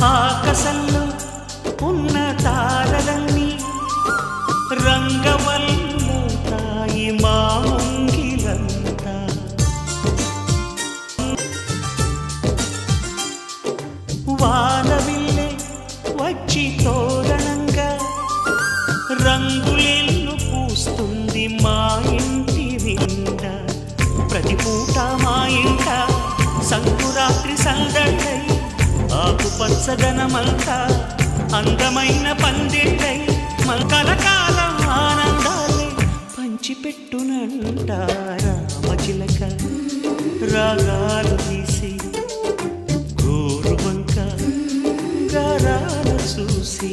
ఆకాశంలో ఉన్న తారలన్నీ రంగవల్లుతాయి మా ముంగిలంతా. వానవిల్లే వచ్చి తోరణంగా రంగులెల్లు పూస్తుంది మా ఇంటి నిండా. ప్రతి పూట మా ఇంట సంకురాత్రి సందడై ఆకుపచ్చదనమంతా అందమైన పందిళ్ళై కలకాలం ఆనందాలే పంచిపెట్టునంట. రామచిలక రాగాలు తీసి గోరువంక గారాల చూసి